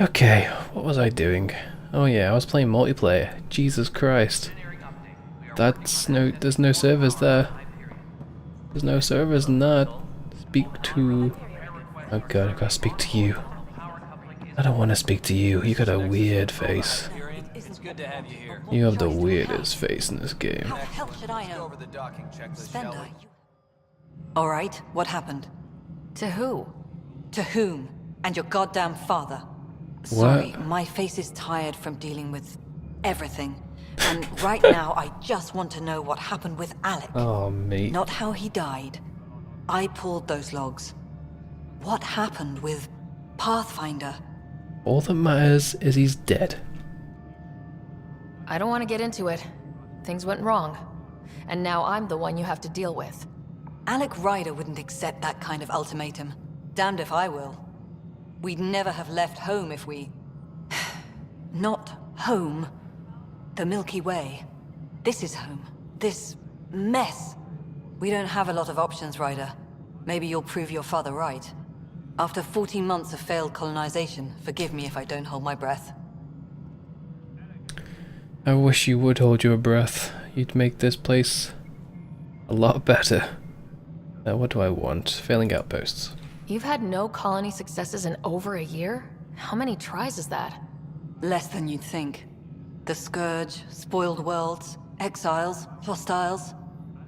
Okay, what was I doing? Oh yeah, I was playing multiplayer. Jesus Christ. There's no servers there. There's no servers in that. Speak to... Oh god, I gotta speak to you. I don't want to speak to you. You got a weird face. It's good to have you here. You have the weirdest face in this game. How the hell should I know? Over the docking checklist, Spender, shall we? you... All right, what happened? To who? To whom? And your goddamn father. Sorry, my face is tired from dealing with everything. And right now, I just want to know what happened with Alec. Oh, mate. Not how he died. I pulled those logs. What happened with Pathfinder? All that matters is he's dead. I don't want to get into it. Things went wrong. And now I'm the one you have to deal with. Alec Ryder wouldn't accept that kind of ultimatum. Damned if I will. We'd never have left home if we... Not home. The Milky Way. This is home. This mess. We don't have a lot of options, Ryder. Maybe you'll prove your father right. After 14 months of failed colonization, forgive me if I don't hold my breath. I wish you would hold your breath. You'd make this place a lot better. Now what do I want? Failing outposts. You've had no colony successes in over a year? How many tries is that? Less than you'd think. The Scourge, Spoiled Worlds, Exiles, Hostiles.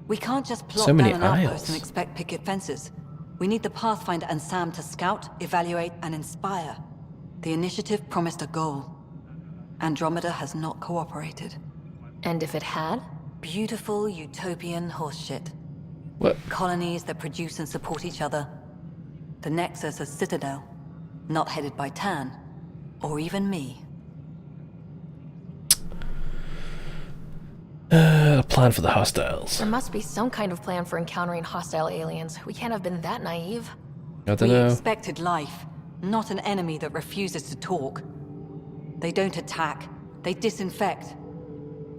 We can't just plop So many down an outpost aisles. and expect picket fences. We need the Pathfinder and Sam to scout, evaluate, and inspire. The initiative promised a goal. Andromeda has not cooperated. And if it had? Beautiful utopian horseshit. What? Colonies that produce and support each other. The Nexus a citadel, not headed by Tan, or even me. A plan for the hostiles. There must be some kind of plan for encountering hostile aliens. We can't have been that naive. I don't We know. expected life, not an enemy that refuses to talk. They don't attack, they disinfect.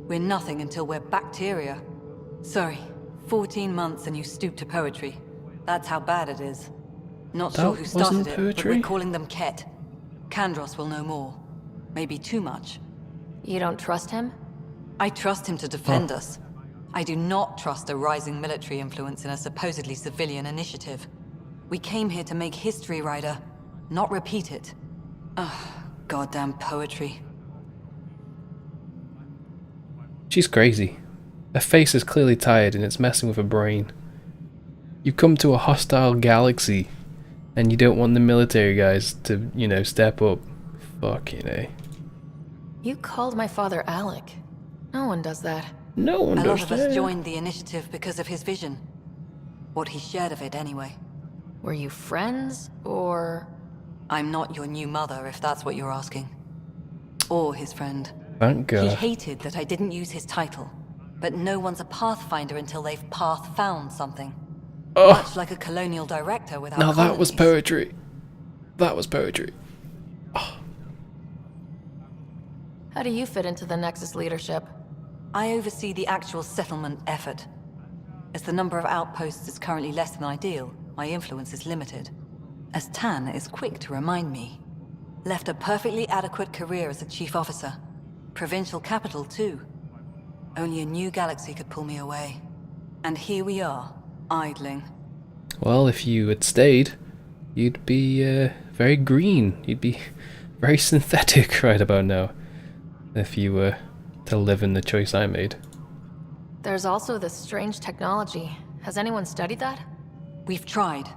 We're nothing until we're bacteria. Sorry, 14 months and you stoop to poetry. That's how bad it is. Not That sure who started wasn't it, but poetry? we're calling them Ket. Kandros will know more. Maybe too much. You don't trust him? I trust him to defend us. I do not trust a rising military influence in a supposedly civilian initiative. We came here to make history, Ryder, not repeat it. Ugh, goddamn poetry. She's crazy. Her face is clearly tired and it's messing with her brain. You come to a hostile galaxy and you don't want the military guys to, you know, step up. Fucking A. You called my father Alec. No one does that. No one A does lot of us that. joined the initiative because of his vision. What he shared of it, anyway. Were you friends, or...? I'm not your new mother, if that's what you're asking. Or his friend. Thank He God. hated that I didn't use his title. But no one's a Pathfinder until they've path-found something. Oh, Much like a colonial director without now that was colonies. poetry. That was poetry. How do you fit into the Nexus leadership? I oversee the actual settlement effort. As the number of outposts is currently less than ideal, my influence is limited. As Tan is quick to remind me. Left a perfectly adequate career as a chief officer. Provincial capital, too. Only a new galaxy could pull me away. And here we are, idling. Well, if you had stayed, you'd be very green. You'd be very synthetic right about now. If you were to live in the choice I made. There's also this strange technology. Has anyone studied that? We've tried.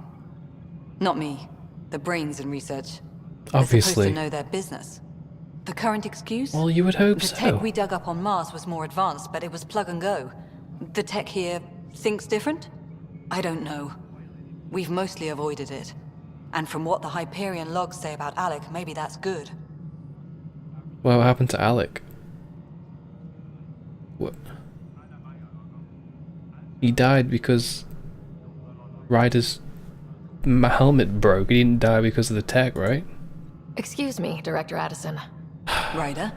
Not me. The brains in research. They're supposed Obviously. to know their business. The current excuse? Well, you would hope The so. tech we dug up on Mars was more advanced, but it was plug and go. The tech here thinks different? I don't know. We've mostly avoided it. And from what the Hyperion logs say about Alec, maybe that's good. What happened to Alec? What? He died because Ryder's helmet broke. He didn't die because of the tech, right? Excuse me, Director Addison. Ryder?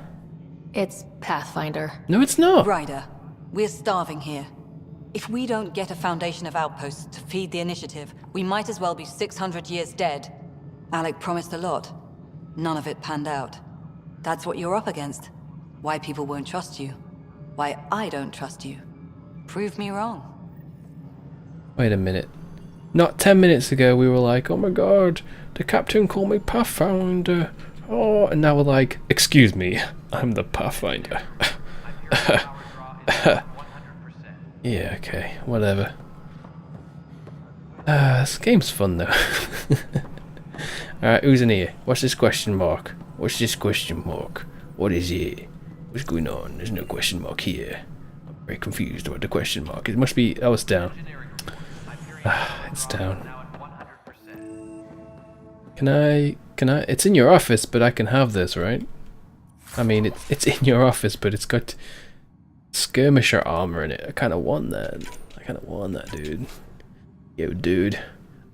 It's Pathfinder. No, it's not. Ryder, we're starving here. If we don't get a foundation of outposts to feed the initiative, we might as well be 600 years dead. Alec promised a lot. None of it panned out. That's what you're up against. Why people won't trust you. Why I don't trust you. Prove me wrong. Wait a minute. Not 10 minutes ago we were like, oh my god, the captain called me Pathfinder. Oh, and now we're like, excuse me, I'm the Pathfinder. Yeah, okay, whatever. This game's fun though. Alright, who's in here? What's this question mark? What's this question mark? What is it? What's going on? There's no question mark here. I'm very confused about the question mark. It must be... oh, it's down. It's down. Can I... It's in your office, but I can have this, right? I mean, it's in your office, but it's got skirmisher armor in it. I kind of want that. I kind of want that, dude. Yo, dude.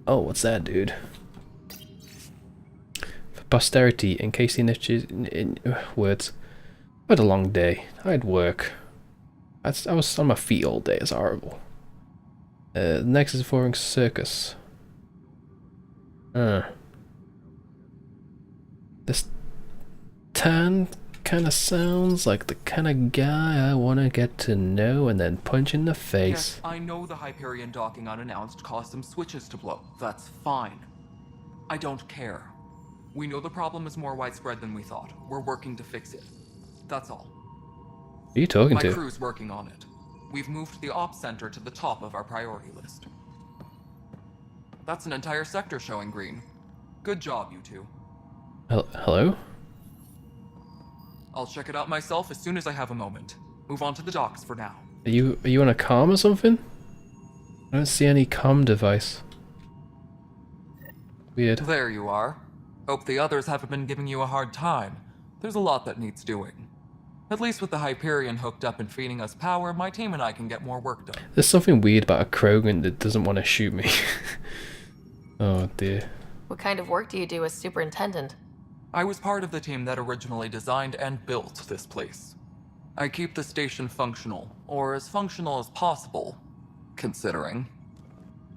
Oh, what's that, dude? For posterity, in case the in words. I had a long day. I had work. I was on my feet all day. It's horrible. The next is Foreign Circus. This Tan kind of sounds like the kind of guy I want to get to know and then punch in the face. Yes, I know the Hyperion docking unannounced caused some switches to blow. That's fine. I don't care. We know the problem is more widespread than we thought. We're working to fix it. That's all. Who are you talking My to? crew's working on it. We've moved the ops center to the top of our priority list. That's an entire sector showing green. Good job, you two. Hello? I'll check it out myself as soon as I have a moment. Move on to the docks for now. Are you on a comm or something? I don't see any comm device. Weird. There you are. Hope the others haven't been giving you a hard time. There's a lot that needs doing. At least with the Hyperion hooked up and feeding us power, my team and I can get more work done. There's something weird about a Krogan that doesn't want to shoot me. Oh dear. What kind of work do you do as superintendent? I was part of the team that originally designed and built this place. I keep the station functional, or as functional as possible, considering.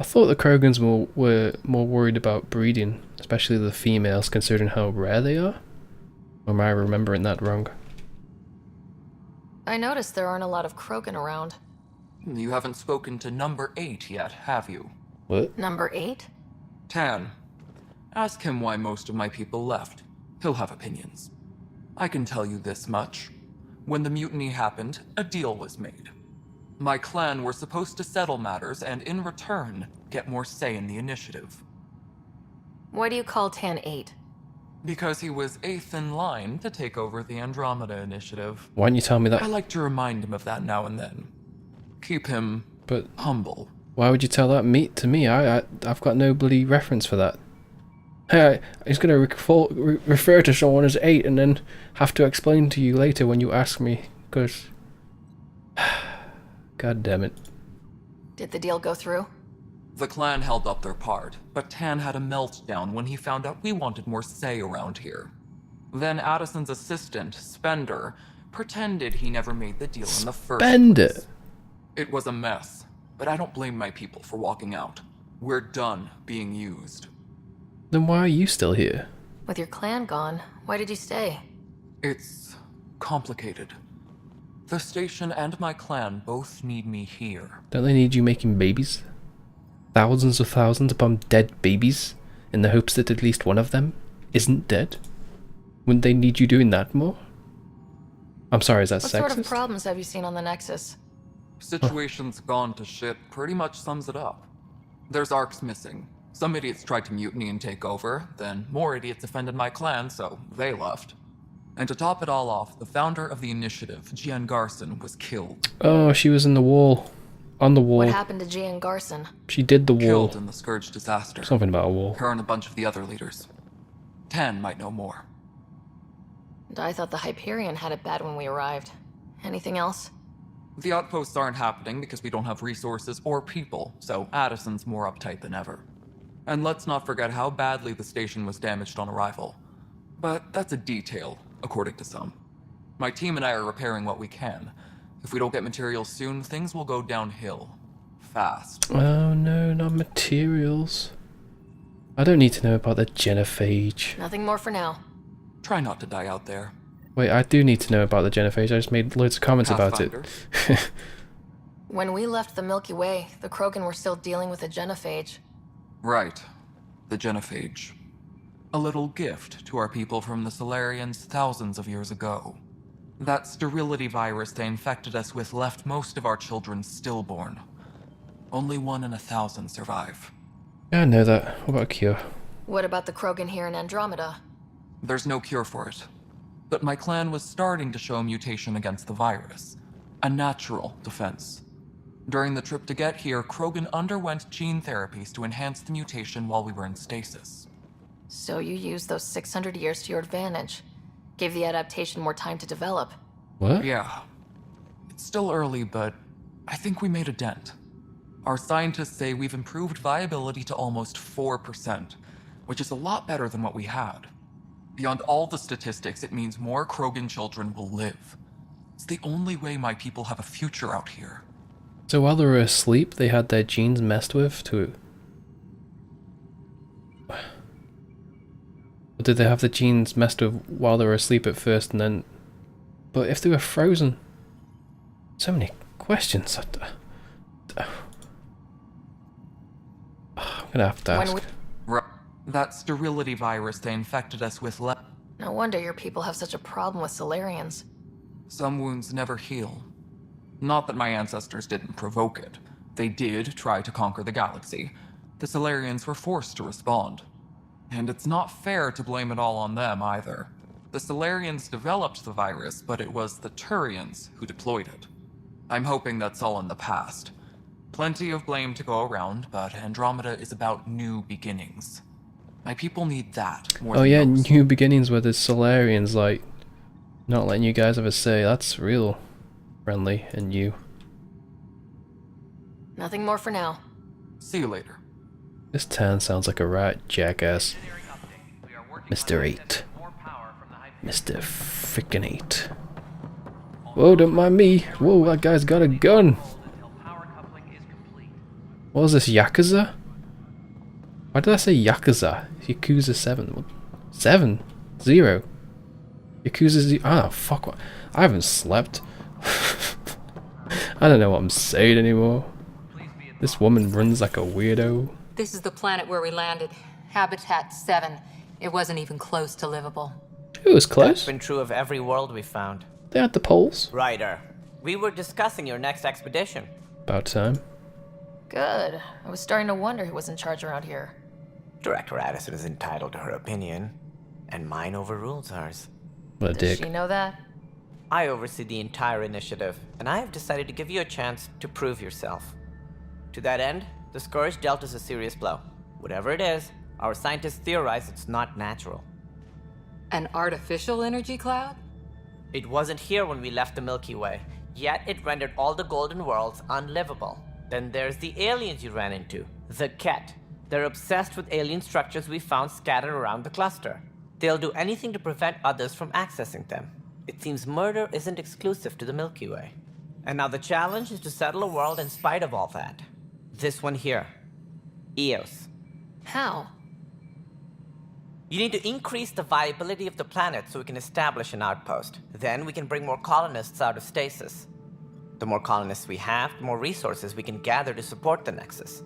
I thought the Krogans were more worried about breeding, especially the females, considering how rare they are. Or am I remembering that wrong? I noticed there aren't a lot of Krogan around. You haven't spoken to number 8 yet, have you? What? Number 8? Tan. Ask him why most of my people left. He'll have opinions. I can tell you this much. When the mutiny happened, a deal was made. My clan were supposed to settle matters and in return, get more say in the initiative. Why do you call Tan 8? Because he was 8th in line to take over the Andromeda initiative. Why didn't you tell me that? I like to remind him of that now and then. Keep him But humble. why would you tell that to me? I've got no bloody reference for that. Hey, he's gonna refer to someone as 8 and then have to explain to you later when you ask me, because... God damn it. Did the deal go through? The clan held up their part, but Tan had a meltdown when he found out we wanted more say around here. Then Addison's assistant, Spender, pretended he never made the deal in the first Spender? place. It was a mess, but I don't blame my people for walking out. We're done being used. Then why are you still here? With your clan gone, why did you stay? It's complicated. The station and my clan both need me here. Don't they need you making babies? Thousands of thousands upon dead babies, in the hopes that at least one of them isn't dead? Wouldn't they need you doing that more? I'm sorry, is that What sexist? sort of problems have you seen on the Nexus? Situation's gone to shit pretty much sums it up. There's arcs missing. Some idiots tried to mutiny and take over, then more idiots offended my clan, so they left. And to top it all off, the founder of the initiative, Gian Garson, was killed. Oh, she was in the wall. On the wall. What happened to Gian Garson? She did the wall. Killed in the Scourge disaster. Something about a wall. Her and a bunch of the other leaders. Tan might know more. And I thought the Hyperion had it bad when we arrived. Anything else? The outposts aren't happening because we don't have resources or people, so Addison's more uptight than ever. And let's not forget how badly the station was damaged on arrival. But that's a detail, according to some. My team and I are repairing what we can. If we don't get materials soon, things will go downhill. Fast. Oh no, not materials. I don't need to know about the genophage. Nothing more for now. Try not to die out there. Wait, I do need to know about the genophage. I just made loads of comments about it. Pathfinder. When we left the Milky Way, the Krogan were still dealing with a genophage. Right. The genophage. A little gift to our people from the Solarians thousands of years ago. That sterility virus they infected us with left most of our children stillborn. Only 1 in 1,000 survive. Yeah, I know that. What about a cure? What about the Krogan here in Andromeda? There's no cure for it. But my clan was starting to show mutation against the virus. A natural defense. During the trip to get here, Krogan underwent gene therapies to enhance the mutation while we were in stasis. So you used those 600 years to your advantage. Gave the adaptation more time to develop. What? Yeah. It's still early, but I think we made a dent. Our scientists say we've improved viability to almost 4%, which is a lot better than what we had. Beyond all the statistics, it means more Krogan children will live. It's the only way my people have a future out here. So while they were asleep, they had their genes messed with to... Or did they have the genes messed with while they were asleep at first and then... But if they were frozen... So many questions. I'm gonna have to ask. Right. That sterility virus they infected us with No wonder your people have such a problem with Solarians. Some wounds never heal. Not that my ancestors didn't provoke it. They did try to conquer the galaxy. The Solarians were forced to respond. And it's not fair to blame it all on them either. The Solarians developed the virus, but it was the Turians who deployed it. I'm hoping that's all in the past. Plenty of blame to go around, but Andromeda is about new beginnings. My people need that more Oh than yeah, most. new beginnings where the Solarians, like, not letting you guys have a say. That's real friendly and new. Nothing more for now. See you later. This town sounds like a right jackass. Mr. 8. Mr. Frickin' 8. Whoa, don't mind me. Whoa, that guy's got a gun. What was this, Yakuza? Why did I say Yakuza? Yakuza 7. 7? 0. Yakuza 0. Ah, fuck. What? I haven't slept. I don't know what I'm saying anymore. This woman runs like a weirdo. This is the planet where we landed. Habitat 7. It wasn't even close to livable. It was That's close. been true of every world we found. They had the poles. Ryder, we were discussing your next expedition. About time. Good. I was starting to wonder who was in charge around here. Director Addison is entitled to her opinion, and mine overrules hers. What a Does dick. she know that? I oversee the entire initiative, and I have decided to give you a chance to prove yourself. To that end, the Scourge dealt us a serious blow. Whatever it is, our scientists theorize it's not natural. An artificial energy cloud? It wasn't here when we left the Milky Way, yet it rendered all the golden worlds unlivable. Then there's the aliens you ran into, the Ket. They're obsessed with alien structures we found scattered around the cluster. They'll do anything to prevent others from accessing them. It seems murder isn't exclusive to the Milky Way. And now the challenge is to settle a world in spite of all that. This one here. Eos. How? You need to increase the viability of the planet so we can establish an outpost. Then we can bring more colonists out of stasis. The more colonists we have, the more resources we can gather to support the Nexus.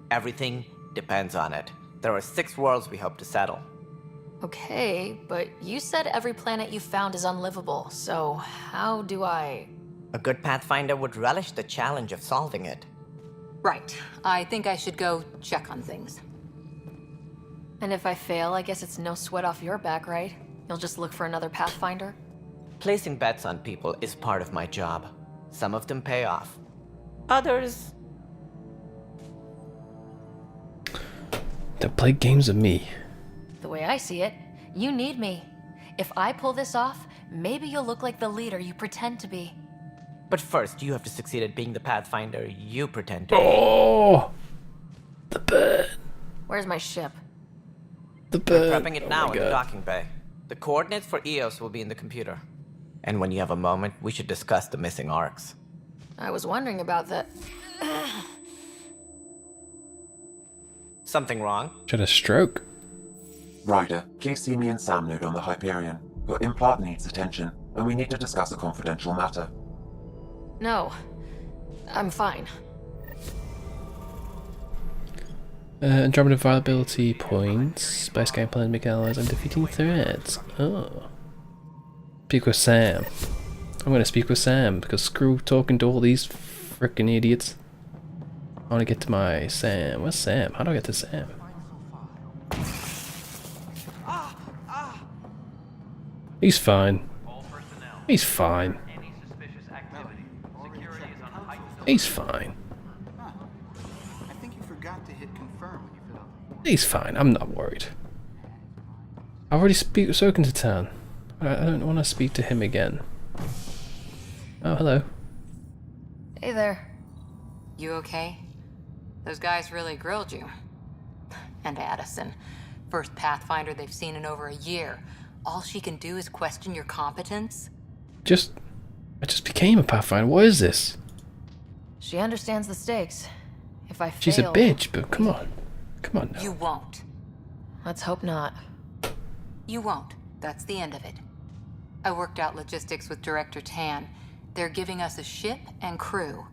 Everything depends on it. There are 6 worlds we hope to settle. Okay, but you said every planet you found is unlivable, so how do I... A good Pathfinder would relish the challenge of solving it. Right. I think I should go check on things. And if I fail, I guess it's no sweat off your back, right? You'll just look for another Pathfinder? Placing bets on people is part of my job. Some of them pay off. Others... Don't play games with me. The way I see it, you need me. If I pull this off, maybe you'll look like the leader you pretend to be. But first, you have to succeed at being the Pathfinder you pretend to be. Oh! The bird. Where's my ship? The We're bird. prepping it Oh now my in the God. docking bay. The coordinates for Eos will be in the computer. And when you have a moment, we should discuss the missing arcs. I was wondering about that. Something wrong? She had a stroke. Ryder, please see me and Sam node on the Hyperion. Your implant needs attention, and we need to discuss a confidential matter. No. I'm fine. Andromeda viability points. Space game plan make allies and defeating threats. Oh. Speak with Sam. I'm gonna speak with Sam because screw talking to all these frickin' idiots. I wanna get to my Sam. Where's Sam? How do I get to Sam? He's fine. He's fine. He's fine. I think you forgot to hit confirm when you fill out. He's fine. I'm not worried. I've already spoken to Tan. I don't want to speak to him again. Oh, hello. Hey there. You okay? Those guys really grilled you. And Addison, first Pathfinder they've seen in over a year. All she can do is question your competence? I just became a Pathfinder. What is this? She understands the stakes. If I fail... She's a bitch, but come on. Come on now. You won't. Let's hope not. You won't. That's the end of it. I worked out logistics with Director Tan. They're giving us a ship and crew.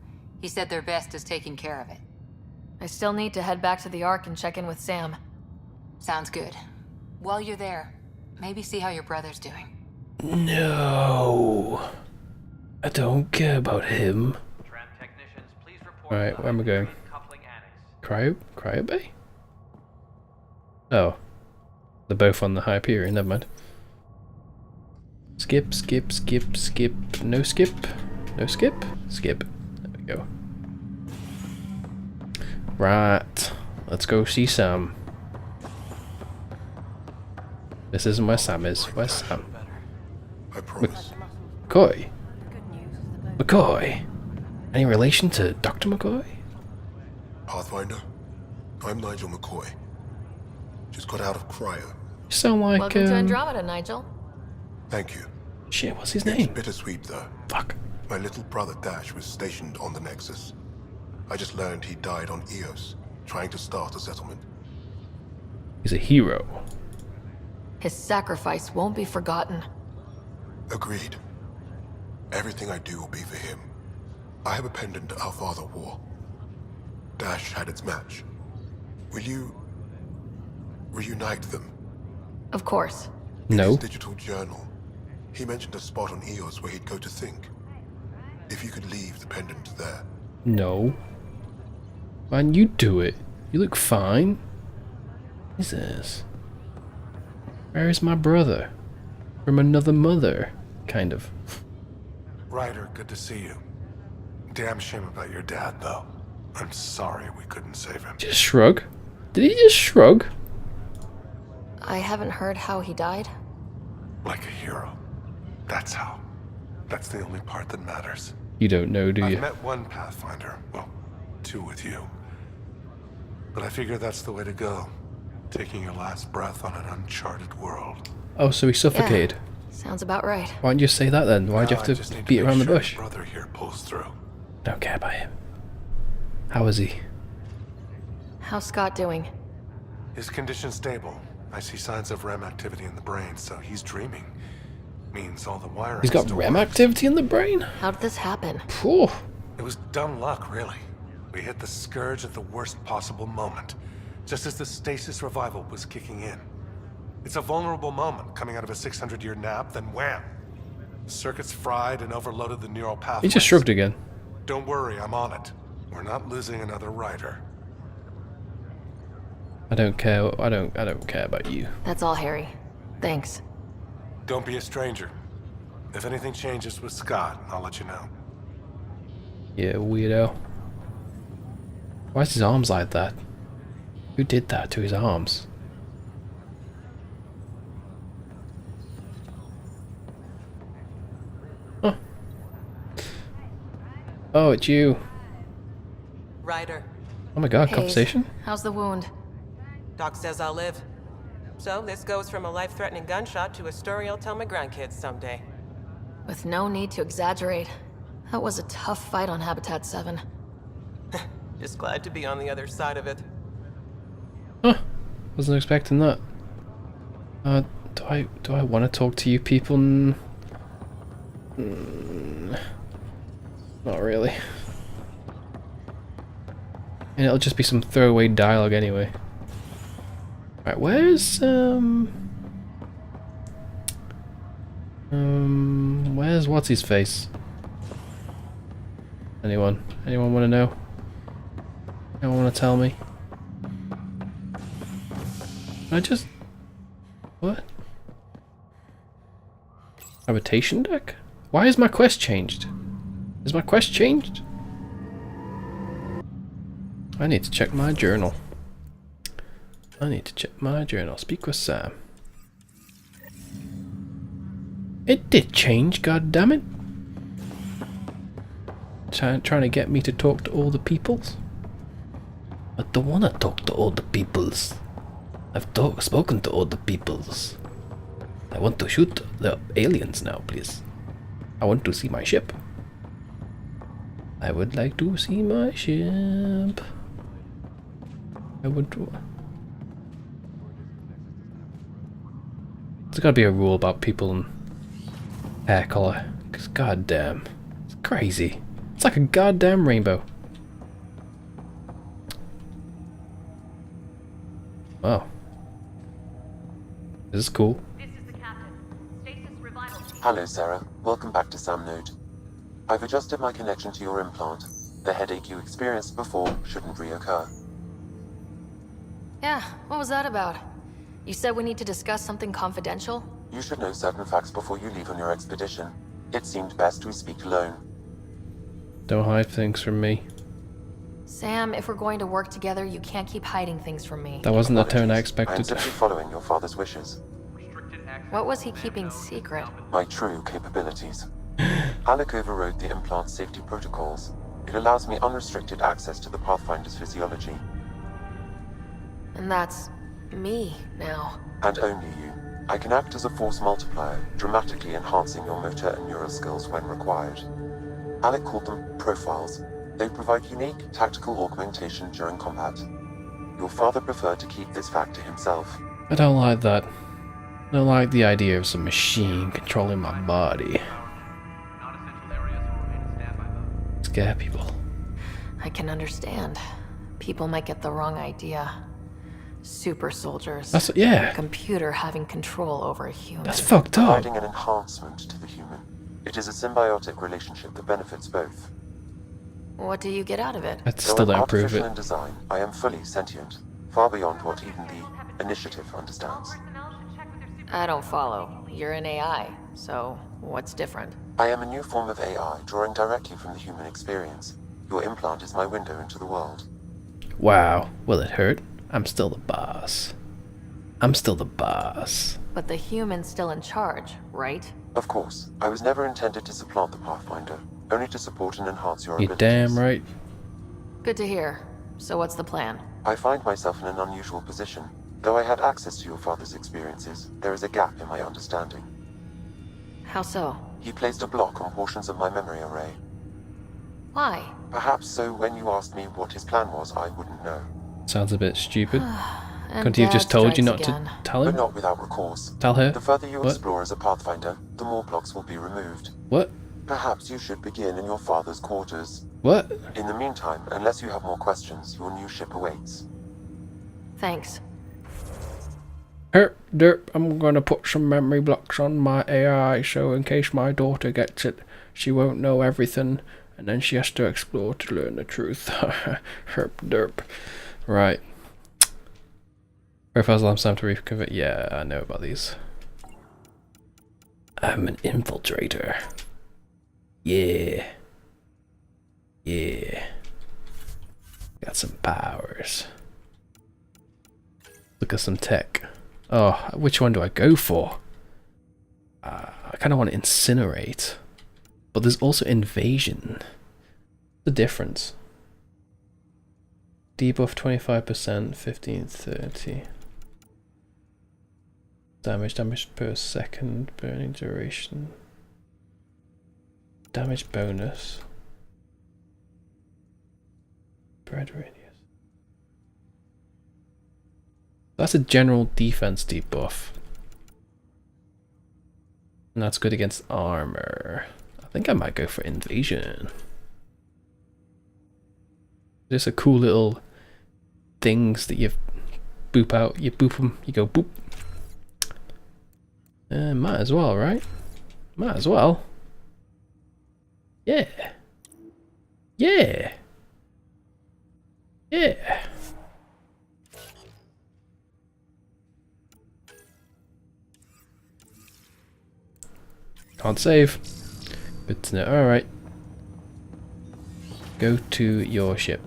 He said their best is taking care of it. I still need to head back to the Ark and check in with Sam. Sounds good. While you're there, maybe see how your brother's doing. No. I don't care about him. Alright, where am I going? Cryo Bay? Oh. They're both on the Hyperion, never mind. Skip. No skip. No skip. Skip. There we go. Right. Let's go see Sam. This isn't where Sam is. Where's Sam? I promise. McCoy? McCoy? Any relation to Dr. McCoy? Pathfinder, I'm Nigel McCoy. Just got out of cryo. You sound like, Welcome to Andromeda, Nigel. Thank you. Shit, what's his It's name? bittersweet though. Fuck. My little brother Dash was stationed on the Nexus. I just learned he died on Eos, trying to start a settlement. He's a hero. His sacrifice won't be forgotten. Agreed. Everything I do will be for him. I have a pendant our father wore. Dash had its match. Will you reunite them? Of course. In No. his digital journal, he mentioned a spot on Eos where he'd go to think. If you could leave the pendant there. No. Man, you do it. You look fine. What is this? Where is my brother? From another mother, kind of. Ryder, good to see you. Damn shame about your dad, though. I'm sorry we couldn't save him. Just shrug. Did he just shrug? I haven't heard how he died. Like a hero. That's how. That's the only part that matters. You don't know, do I've you? met one Pathfinder. Well, two with you. But I figure that's the way to go. Taking your last breath on an uncharted world. Oh, so he suffocated. Yeah, sounds about right. Why don't you say that then? Why'd you Now have I to just need beat make around the sure bush? your brother here pulls through. Don't care about him. How is he? How's Scott doing? His condition's stable. I see signs of REM activity in the brain, so he's dreaming. Means all the wiring. He's got still REM works. activity in the brain? How did this happen? Phew. It was dumb luck, really. We hit the scourge at the worst possible moment, just as the stasis revival was kicking in. It's a vulnerable moment, coming out of a 600-year nap, then wham! The circuits fried and overloaded the neural He pathways. just shrugged again. Don't worry, I'm on it. We're not losing another rider. I don't care. I don't care about you. That's all, Harry. Thanks. Don't be a stranger. If anything changes with Scott, I'll let you know. Yeah, weirdo. Why's his arms like that? Who did that to his arms? Huh. Oh, it's you. Ryder, Oh my god, Hayes, conversation? how's the wound? Doc says I'll live. So this goes from a life-threatening gunshot to a story I'll tell my grandkids someday. With no need to exaggerate. That was a tough fight on Habitat 7. Just glad to be on the other side of it. Huh. Wasn't expecting that. Do I want to talk to you people? Not really. And it'll just be some throwaway dialogue anyway. Right, where's where's what's his face? Anyone? Anyone want to know? Anyone want to tell me? I just what? Habitation deck? Why is my quest changed? Is my quest changed? I need to check my journal. I need to check my journal. Speak with Sam. It did change, god damn it. Trying to get me to talk to all the peoples? I don't want to talk to all the peoples. I've spoken to all the peoples. I want to shoot the aliens now, please. I want to see my ship. I would like to see my ship. I would. There's gotta be a rule about people and hair color. Cause goddamn, it's crazy. It's like a goddamn rainbow. Wow. This is cool. Hello, Sarah. Welcome back to Sam Node. I've adjusted my connection to your implant. The headache you experienced before shouldn't reoccur. Yeah, what was that about? You said we need to discuss something confidential? You should know certain facts before you leave on your expedition. It seemed best we speak alone. Don't hide things from me. Sam, if we're going to work together, you can't keep hiding things from me. That wasn't the tone I I am expected. simply following your father's wishes. What was he keeping secret? My true capabilities. Alec overrode the implant's safety protocols. It allows me unrestricted access to the Pathfinder's physiology. And that's me now. And only you. I can act as a force multiplier, dramatically enhancing your motor and neural skills when required. Alec called them profiles. They provide unique tactical augmentation during combat. Your father preferred to keep this fact to himself. I don't like that. I don't like the idea of some machine controlling my body. Scare people. I can understand. People might get the wrong idea. Super soldiers. That's yeah. A computer having control over a human. That's fucked up. Providing an enhancement to the human. It is a symbiotic relationship that benefits both. What do you get out of it? I still don't prove artificial it. in design, I am fully sentient, far beyond what even the Initiative understands. I don't follow. You're an AI, so what's different? I am a new form of AI, drawing directly from the human experience. Your implant is my window into the world. Wow. Will it hurt? I'm still the boss. I'm still the boss. But the human's still in charge, right? Of course, I was never intended to supplant the Pathfinder, only to support and enhance your You're abilities. damn right. Good to hear. So what's the plan? I find myself in an unusual position. Though I had access to your father's experiences, there is a gap in my understanding. How so? He placed a block on portions of my memory array. Why? Perhaps so when you asked me what his plan was, I wouldn't know. Sounds a bit stupid. And Couldn't he have Dad just told you strikes not again. to tell But him? not without recourse. Tell her? The further you What? explore as a Pathfinder, the more blocks will be removed. What? Perhaps you should begin in your father's quarters. What? In the meantime, unless you have more questions, your new ship awaits. Thanks. Herp derp, I'm gonna put some memory blocks on my AI so in case my daughter gets it, she won't know everything and then she has to explore to learn the truth. Herp derp. Right. Profiles alarm time to reconvert. Yeah, I know about these. I'm an infiltrator. Yeah. Yeah. Got some powers. Look at some tech. Oh, which one do I go for? I kind of want to incinerate. But there's also invasion. The difference. Debuff 25%, 15, 30. Damage per second, burning duration. Damage bonus. Spread radius. That's a general defense debuff. And that's good against armor. I think I might go for invasion. Just a cool little things that you boop out. You boop them, you go boop. Might as well, right? Might as well. Yeah. Yeah. Yeah. Can't save. Good to know. Alright. Go to your ship.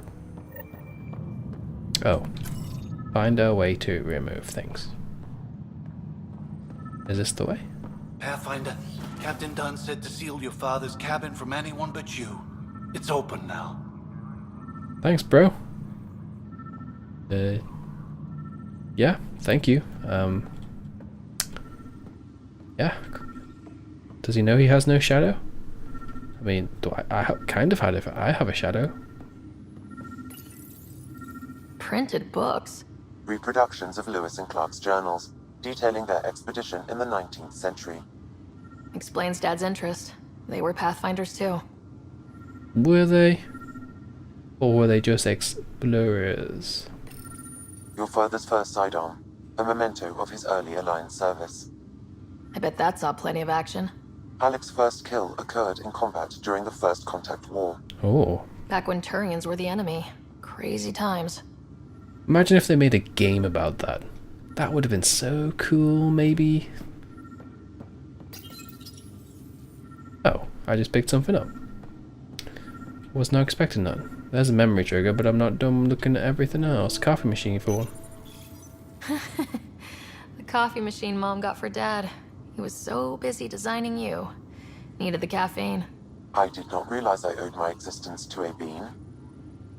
Oh. Find a way to remove things. Is this the way? Pathfinder, Captain Dunn said to seal your father's cabin from anyone but you. It's open now. Thanks, bro. Yeah, thank you. Yeah. Does he know he has no shadow? I mean, do I kind of had it. I have a shadow. Printed books. Reproductions of Lewis and Clark's journals, detailing their expedition in the 19th century. Explains Dad's interest. They were Pathfinders too. Were they? Or were they just explorers? Your father's first sidearm, a memento of his early Alliance service. I bet that saw plenty of action. Alec's first kill occurred in combat during the First Contact War. Oh. Back when Turians were the enemy. Crazy times. Imagine if they made a game about that. That would have been so cool, maybe. Oh, I just picked something up. Was not expecting that. There's a memory trigger, but I'm not done looking at everything else. Coffee machine for one. The coffee machine Mom got for Dad. He was so busy designing you. Needed the caffeine. I did not realize I owed my existence to a bean.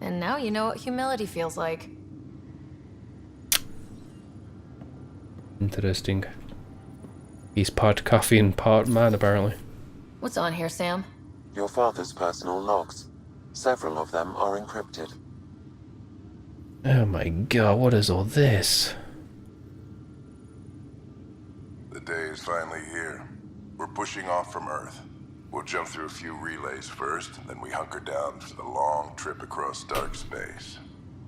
And now you know what humility feels like. Interesting. He's part coffee and part man, apparently. What's on here, Sam? Your father's personal logs. Several of them are encrypted. Oh my god, what is all this? The day is finally here. We're pushing off from Earth. We'll jump through a few relays first, then we hunker down for the long trip across dark space.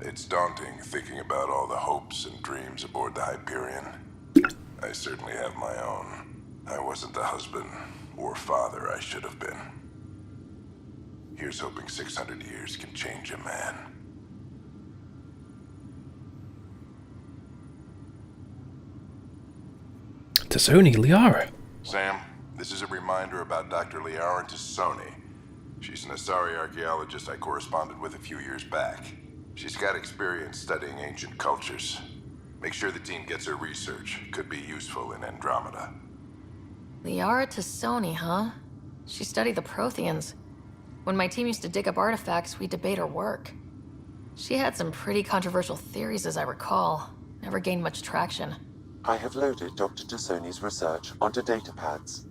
It's daunting thinking about all the hopes and dreams aboard the Hyperion. I certainly have my own. I wasn't the husband or father I should have been. Here's hoping 600 years can change a man. Tassoni, Liara. Sam, this is a reminder about Dr. Liara Tassoni. She's an Asari archaeologist I corresponded with a few years back. She's got experience studying ancient cultures. Make sure the team gets her research. Could be useful in Andromeda. Liara Tassoni, huh? She studied the Protheans. When my team used to dig up artifacts, we'd debate her work. She had some pretty controversial theories, as I recall. Never gained much traction. I have loaded Dr. Tassoni's research onto datapads.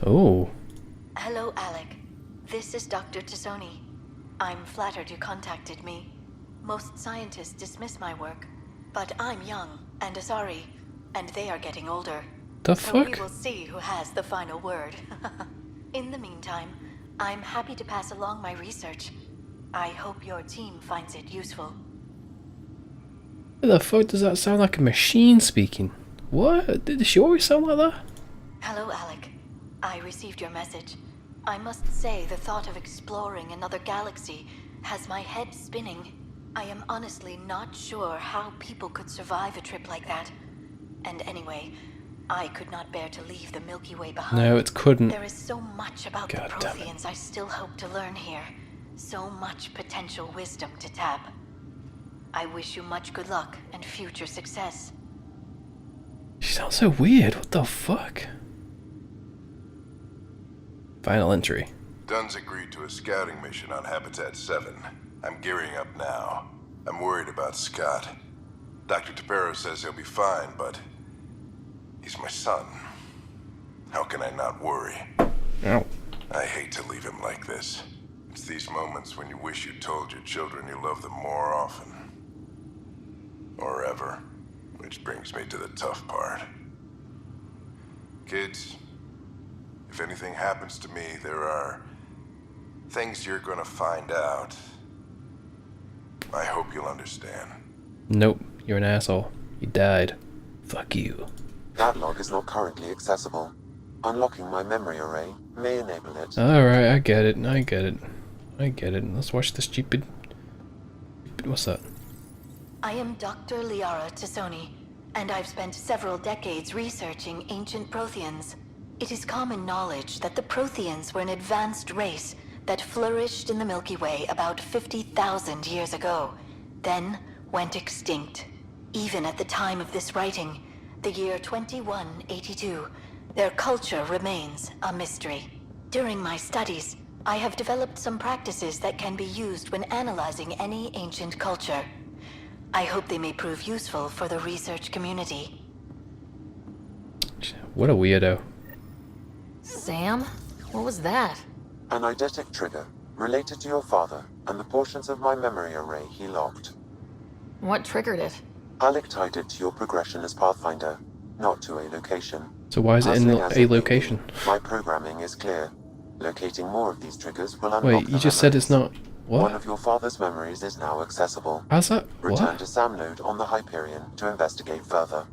Oh. Hello, Alec. This is Dr. Tassoni. I'm flattered you contacted me. Most scientists dismiss my work, but I'm young and Asari, and they are getting older. The so fuck? we will see who has the final word. In the meantime, I'm happy to pass along my research. I hope your team finds it useful. What the fuck does that sound like a machine speaking? What? Did she always sound like that? Hello, Alec. I received your message. I must say the thought of exploring another galaxy has my head spinning. I am honestly not sure how people could survive a trip like that. And anyway, I could not bear to leave the Milky Way behind. No, it couldn't. There is so much about God the damn it. Protheans I still hope to learn here. So much potential wisdom to tap. I wish you much good luck and future success. She sounds so weird. What the fuck? Final entry. Dunn's agreed to a scouting mission on Habitat 7. I'm gearing up now. I'm worried about Scott. Dr. Tapero says he'll be fine, but he's my son. How can I not worry? Ow. I hate to leave him like this. It's these moments when you wish you told your children you love them more often. Or ever. Which brings me to the tough part. Kids, if anything happens to me, there are things you're gonna find out. I hope you'll understand. Nope, you're an asshole. You died. Fuck you. That log is not currently accessible. Unlocking my memory array may enable it. Alright, I get it. I get it. I get it. Let's watch the stupid... What's that? I am Dr. Liara Tassoni, and I've spent several decades researching ancient Protheans. It is common knowledge that the Protheans were an advanced race that flourished in the Milky Way about 50,000 years ago, then went extinct. Even at the time of this writing, the year 2182, their culture remains a mystery. During my studies, I have developed some practices that can be used when analyzing any ancient culture. I hope they may prove useful for the research community. What a weirdo. Sam? What was that? An eidetic trigger related to your father and the portions of my memory array he locked. What triggered it? Alec tied it to your progression as Pathfinder, not to a location. So why is it in a location? My programming is clear. Locating more of these triggers will unlock Wait, you just said it's not... What? One of your father's memories is now accessible. How's that? Return What? to Sam Node on the Hyperion to investigate further.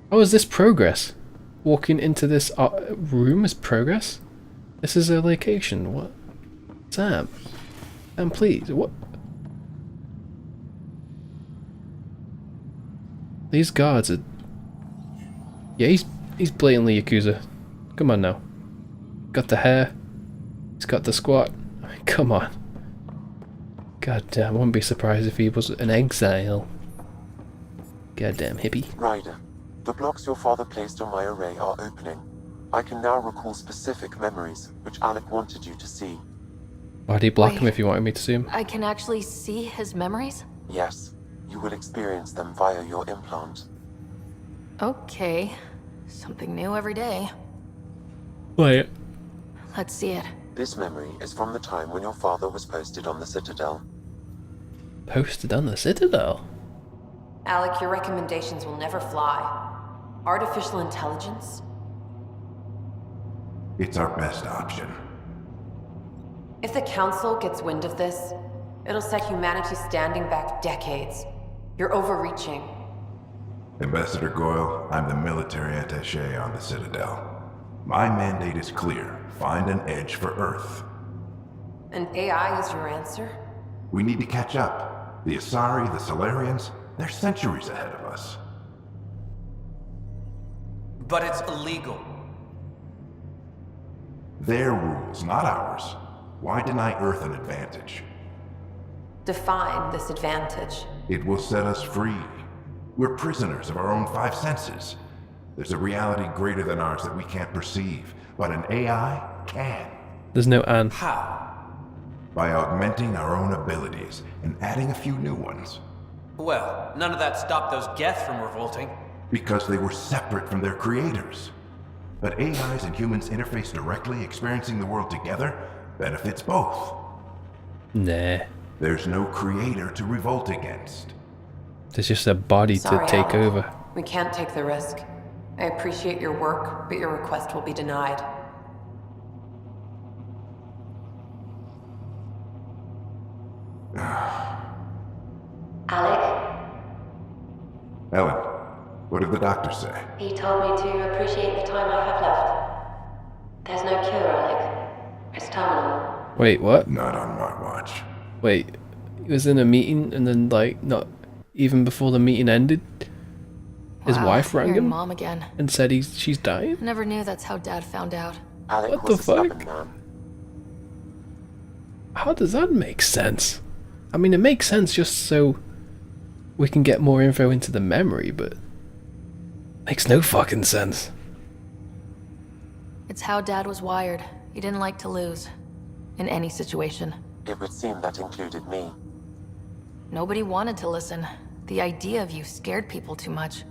Oh, is this progress? Walking into this room is progress? This is a location. What? Sam? Sam, please. What? These guards are... Yeah, he's blatantly Yakuza. Come on now. Got the hair. He's got the squat. I mean, come on. God damn, I wouldn't be surprised if he was an exile. Goddamn hippie. Ryder, the blocks your father placed on my array are opening. I can now recall specific memories, which Alec wanted you to see. Why'd he block Wait. him if you wanted me to see him? I can actually see his memories? Yes, you will experience them via your implant. Okay. Something new every day. Play it. Let's see it. This memory is from the time when your father was posted on the Citadel. Posted on the Citadel? Alec, your recommendations will never fly. Artificial intelligence? It's our best option. If the Council gets wind of this, it'll set humanity standing back decades. You're overreaching. Ambassador Goyle, I'm the military attaché on the Citadel. My mandate is clear. Find an edge for Earth. And AI is your answer? We need to catch up. The Asari, the Solarians, they're centuries ahead of us. But it's illegal. Their rules, not ours. Why deny Earth an advantage? Define this advantage. It will set us free. We're prisoners of our own five senses. There's a reality greater than ours that we can't perceive, but an AI can. There's no and. How? By augmenting our own abilities and adding a few new ones. Well, none of that stopped those Geth from revolting. Because they were separate from their creators. But AIs and humans interface directly, experiencing the world together, benefits both. Nah. There's no creator to revolt against. There's just a body Sorry, to take Alec. over. We can't take the risk. I appreciate your work, but your request will be denied. Alec, Ellen, what did the doctor say? he told me to appreciate the time I have left. There's no cure, Alec. It's terminal. Wait, what? Not on my watch. Wait, he was in a meeting and then, like, not even before the meeting ended, his Wow, wife rang hearing him Mom again. and said she's dying? Never knew that's how Dad found out. Alec What was the a fuck? stubborn man. How does that make sense? I mean, it makes sense just so we can get more info into the memory, but makes no fucking sense. It's how Dad was wired. He didn't like to lose. In any situation. It would seem that included me. Nobody wanted to listen. The idea of you scared people too much.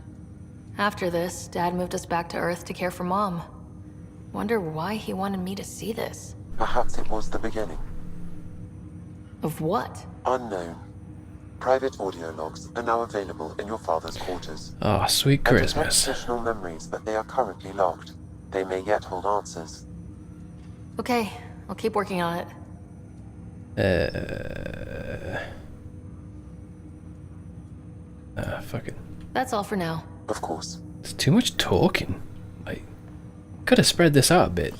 After this, Dad moved us back to Earth to care for Mom. Wonder why he wanted me to see this. Perhaps it was the beginning. Of what? Unknown. Private audio logs are now available in your father's quarters. Oh, sweet I detect Christmas. additional memories, but they are currently locked. They may yet hold answers. Okay, I'll keep working on it. Fuck it. That's all for now. Of course. It's too much talking. Like, could have spread this out a bit.